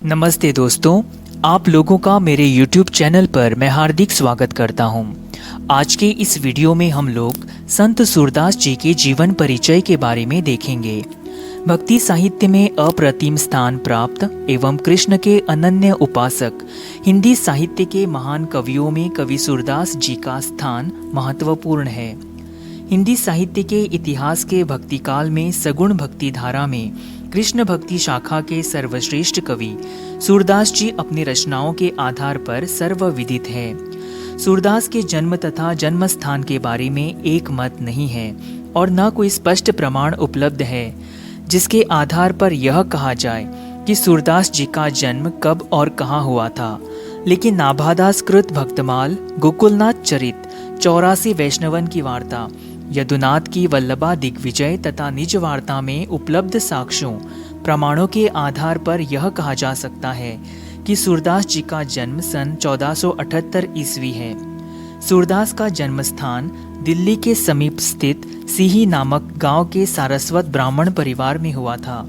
नमस्ते दोस्तों, आप लोगों का मेरे YouTube चैनल पर मैं हार्दिक स्वागत करता हूं। आज के इस वीडियो में हम लोग संत सूरदास जी के जीवन परिचय के बारे में देखेंगे। भक्ति साहित्य में अप्रतिम स्थान प्राप्त एवं कृष्ण के अनन्य उपासक हिंदी साहित्य के महान कवियों में कवि सूरदास जी का स्थान महत्वपूर्ण है। हिंदी साहित्य के इतिहास के भक्ति काल में सगुण भक्ति धारा में कृष्ण भक्ति शाखा के सर्वश्रेष्ठ कवि सूरदास जी अपनी रचनाओं के आधार पर सर्वविदित है। सूरदास के जन्म तथा जन्म स्थान के बारे में एक मत नहीं है और न कोई स्पष्ट प्रमाण उपलब्ध है जिसके आधार पर यह कहा जाए कि सूरदास जी का जन्म कब और कहाँ हुआ था। लेकिन नाभादास कृत भक्तमाल, गोकुलनाथ चरित, 84 वैष्णवन की वार्ता, यदुनाथ की वल्लभा दिग्विजय तथा निज वार्ता में उपलब्ध साक्ष्यों प्रमाणों के आधार पर यह कहा जा सकता है कि सूरदास जी का जन्म सन 1478 ईस्वी है। सूरदास का जन्म स्थान दिल्ली के समीप स्थित सीही नामक गांव के सारस्वत ब्राह्मण परिवार में हुआ था।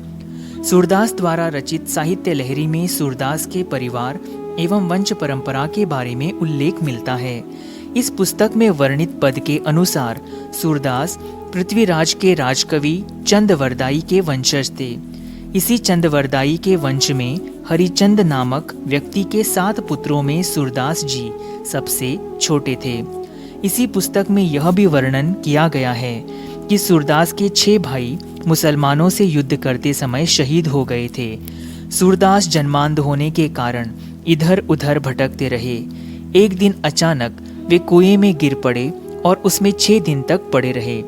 सूरदास द्वारा रचित साहित्य लहरी में सूरदास के परिवार एवं वंश परंपरा के बारे में उल्लेख मिलता है। इस पुस्तक में वर्णित पद के अनुसार सूरदास पृथ्वीराज के राजकवि चंदवरदाई के वंशज थे। इसी चंदवरदाई के वंश में हरिचंद नामक व्यक्ति के 7 पुत्रों में सूरदास जी सबसे छोटे थे। इसी पुस्तक में यह भी वर्णन किया गया है कि सूरदास के 6 भाई मुसलमानों से युद्ध करते समय शहीद हो गए थे। सूरदास जन्मांध होने के कारण इधर उधर भटकते रहे। एक दिन अचानक वे कुएं में गिर पड़े और उसमें 6 दिन तक पड़े रहे।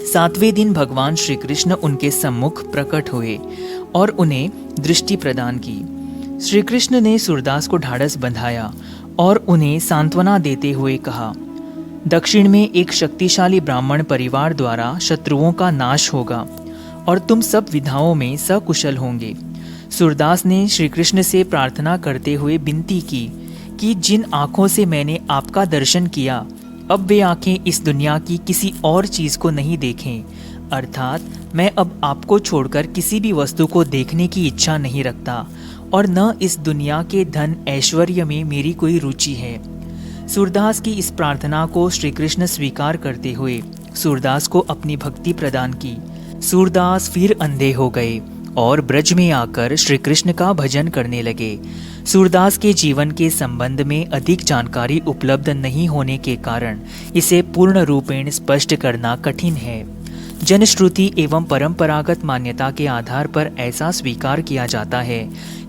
7वें दिन भगवान श्री कृष्ण उनके सम्मुख प्रकट हुए और उन्हें दृष्टि प्रदान की। श्री कृष्ण ने सूरदास को ढाढ़स बंधाया और उन्हें सांत्वना देते हुए कहा, दक्षिण में एक शक्तिशाली ब्राह्मण परिवार द्वारा शत्रुओं का नाश होगा और तुम सब विधाओं में सकुशल होंगे। सूरदास ने श्री कृष्ण से प्रार्थना करते हुए विनती की कि जिन आँखों से मैंने आपका दर्शन किया, अब वे आँखें इस दुनिया की किसी और चीज़ को नहीं देखें। अर्थात मैं अब आपको छोड़कर किसी भी वस्तु को देखने की इच्छा नहीं रखता और न इस दुनिया के धन ऐश्वर्य में मेरी कोई रुचि है। सूरदास की इस प्रार्थना को श्री कृष्ण स्वीकार करते हुए सूरदास को अपनी भक्ति प्रदान की। सूरदास फिर अंधे हो गए और ब्रज में आकर श्री कृष्ण का भजन करने लगे। सूरदास के जीवन के संबंध में अधिक जानकारी उपलब्ध नहीं होने के कारण इसे पूर्ण रूपेण स्पष्ट करना कठिन है। जनश्रुति एवं परंपरागत मान्यता के आधार पर ऐसा स्वीकार किया जाता है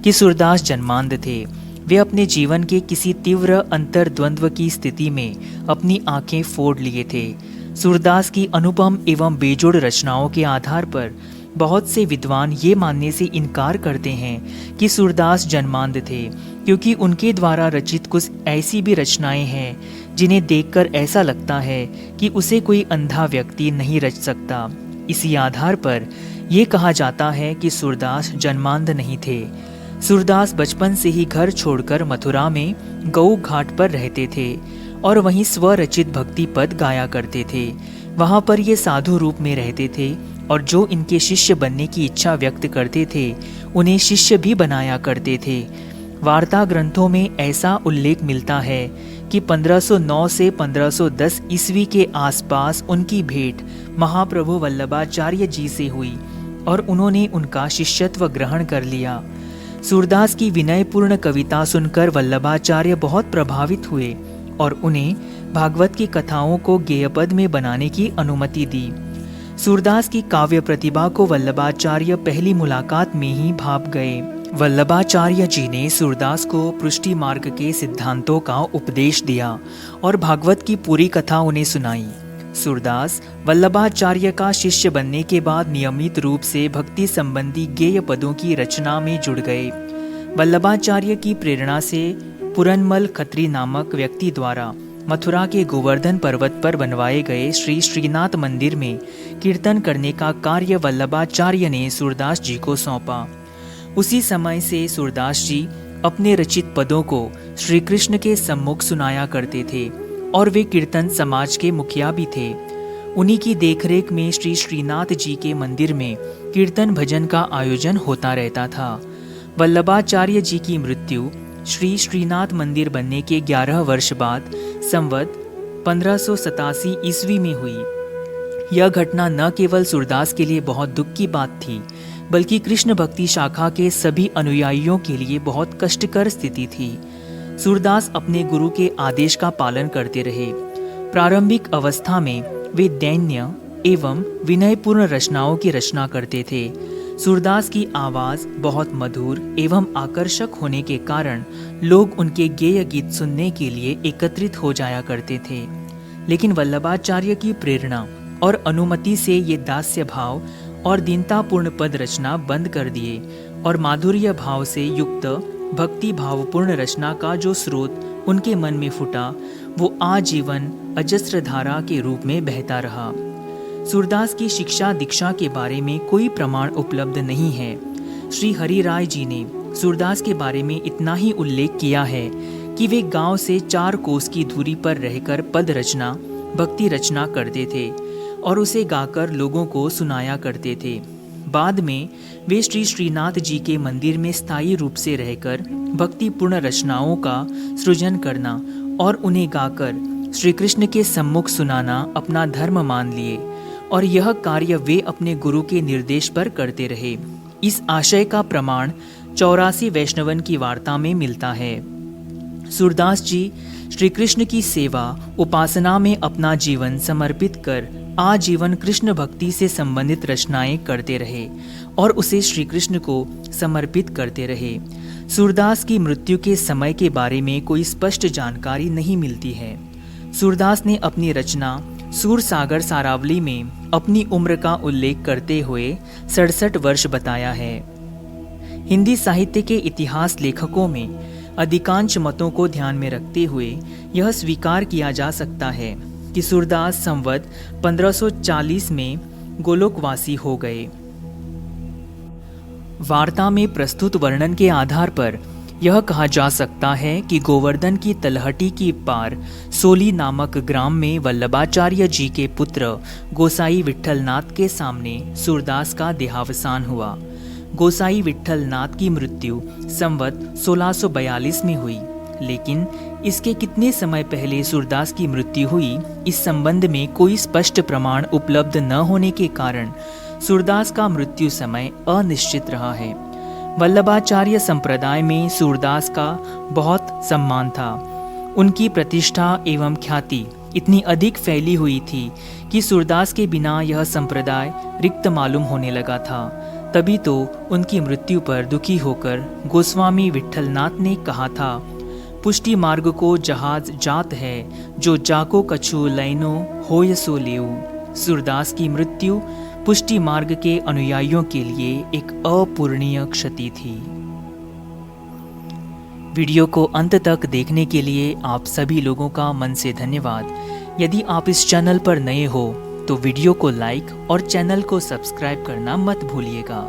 कि सूरदास जन्मांध थे। वे अपने जीवन के किसी तीव्र अंतर्द्वंद्व की स्थिति में अपनी आंखें फोड़ लिए थे। सूरदास की अनुपम एवं बेजोड़ रचनाओं के आधार पर बहुत से विद्वान ये मानने से इनकार करते हैं कि सूरदास जन्मांध थे, क्योंकि उनके द्वारा रचित कुछ ऐसी भी रचनाएं हैं जिन्हें देखकर ऐसा लगता है कि उसे कोई अंधा व्यक्ति नहीं रच सकता। इसी आधार पर यह कहा जाता है कि सूरदास जन्मांध नहीं थे। सूरदास बचपन से ही घर छोड़कर मथुरा में गऊ घाट पर रहते थे और वहीं स्वरचित भक्ति पद गाया करते थे। वहाँ पर ये साधु रूप में रहते थे और जो इनके शिष्य बनने की इच्छा व्यक्त करते थे उन्हें शिष्य भी बनाया करते थे। वार्ता ग्रंथों में ऐसा उल्लेख मिलता है कि 1509 से 1510 ईस्वी के आसपास उनकी भेंट महाप्रभु वल्लभाचार्य जी से हुई और उन्होंने उनका शिष्यत्व ग्रहण कर लिया। सूरदास की विनयपूर्ण कविता सुनकर वल्लभाचार्य बहुत प्रभावित हुए और उन्हें भागवत की कथाओं को गेयपद में बनाने की अनुमति दी। सूरदास की काव्य प्रतिभा को वल्लभाचार्य पहली मुलाकात में ही भाप गए। वल्लभाचार्य जी ने सूरदास को पुष्टि मार्ग के सिद्धांतों का उपदेश दिया और भागवत की पूरी कथा उन्हें सुनाई। सूरदास वल्लभाचार्य का शिष्य बनने के बाद नियमित रूप से भक्ति संबंधी गेय पदों की रचना में जुड़ गए। वल्लभाचार्य की प्रेरणा से पुरनमल खत्री नामक व्यक्ति द्वारा मथुरा के गोवर्धन पर्वत पर बनवाए गए श्री श्रीनाथ मंदिर में कीर्तन करने का कार्य वल्लभाचार्य ने सूरदास जी को सौंपा। उसी समय से सूरदास जी अपने रचित पदों को श्री कृष्ण के सम्मुख सुनाया करते थे और वे कीर्तन समाज के मुखिया भी थे। उन्हीं की देखरेख में श्री श्रीनाथ जी के मंदिर में कीर्तन भजन का आयोजन होता रहता था। वल्लभाचार्य जी की मृत्यु श्री श्रीनाथ मंदिर बनने के 11 वर्ष बाद संवत 1587 ईस्वी में हुई। यह घटना न केवल सूरदास के लिए बहुत दुख की बात थी, बल्कि कृष्ण भक्ति शाखा के सभी अनुयायियों के लिए बहुत कष्टकर स्थिति थी। सूरदास अपने गुरु के आदेश का पालन करते रहे। प्रारंभिक अवस्था में वे दैन्य एवं विनयपूर्ण रचनाओं की रचना करते थे। सूरदास की आवाज़ बहुत मधुर एवं आकर्षक होने के कारण लोग उनके गेय गीत सुनने के लिए एकत्रित हो जाया करते थे। लेकिन वल्लभाचार्य की प्रेरणा और अनुमति से ये दास्य भाव और दीनतापूर्ण पद रचना बंद कर दिए और माधुर्य भाव से युक्त भक्ति भावपूर्ण रचना का जो स्रोत उनके मन में फूटा, वो आजीवन अजस्र धारा के रूप में बहता रहा। सूरदास की शिक्षा दीक्षा के बारे में कोई प्रमाण उपलब्ध नहीं है। श्री हरिराय जी ने सूरदास के बारे में इतना ही उल्लेख किया है कि वे गांव से 4 कोस की दूरी पर रहकर पद रचना, भक्ति रचना करते थे और उसे गाकर लोगों को सुनाया करते थे। बाद में वे श्री श्रीनाथ जी के मंदिर में स्थायी रूप से रहकर भक्तिपूर्ण रचनाओं का सृजन करना और उन्हें गाकर श्री कृष्ण के सम्मुख सुनाना अपना धर्म मान लिए और यह कार्य वे अपने गुरु के निर्देश पर करते रहे। इस आशय का प्रमाण 84 वैष्णवन की वार्ता में मिलता है। सूरदास जी श्री कृष्ण की सेवा उपासना में अपना जीवन समर्पित कर आजीवन कृष्ण भक्ति से संबंधित रचनाएं करते रहे और उसे श्री कृष्ण को समर्पित करते रहे। सूरदास की मृत्यु के समय के बारे में कोई स्पष्ट जानकारी नहीं मिलती है। सूरदास ने अपनी रचना सूरसागर सारावली में अपनी उम्र का उल्लेख करते हुए 67 वर्ष बताया है। हिंदी साहित्य के इतिहास लेखकों में अधिकांश मतों को ध्यान में रखते हुए यह स्वीकार किया जा सकता है कि सूरदास संवत 1540 में गोलोकवासी हो गए। वार्ता में प्रस्तुत वर्णन के आधार पर यह कहा जा सकता है कि गोवर्धन की तलहटी की पार सोली नामक ग्राम में वल्लभाचार्य जी के पुत्र गोसाई विट्ठलनाथ के सामने सूरदास का देहावसान हुआ। गोसाई विट्ठलनाथ की मृत्यु संवत 1642 में हुई, लेकिन इसके कितने समय पहले सूरदास की मृत्यु हुई, इस संबंध में कोई स्पष्ट प्रमाण उपलब्ध न होने के कारण सूरदास का मृत्यु समय अनिश्चित रहा है। वल्लभाचार्य संप्रदाय में सूरदास का बहुत सम्मान था। उनकी प्रतिष्ठा एवं ख्याति इतनी अधिक फैली हुई थी कि सूरदास के बिना यह संप्रदाय रिक्त मालूम होने लगा था। तभी तो उनकी मृत्यु पर दुखी होकर गोस्वामी विट्ठलनाथ ने कहा था, पुष्टि मार्ग को जहाज जात है, जो जाको कछु लैनो होय सो लेऊ। सूरदास की मृत्यु पुष्टि मार्ग के अनुयायियों के लिए एक अपूरणीय क्षति थी। वीडियो को अंत तक देखने के लिए आप सभी लोगों का मन से धन्यवाद। यदि आप इस चैनल पर नए हो तो वीडियो को लाइक और चैनल को सब्सक्राइब करना मत भूलिएगा।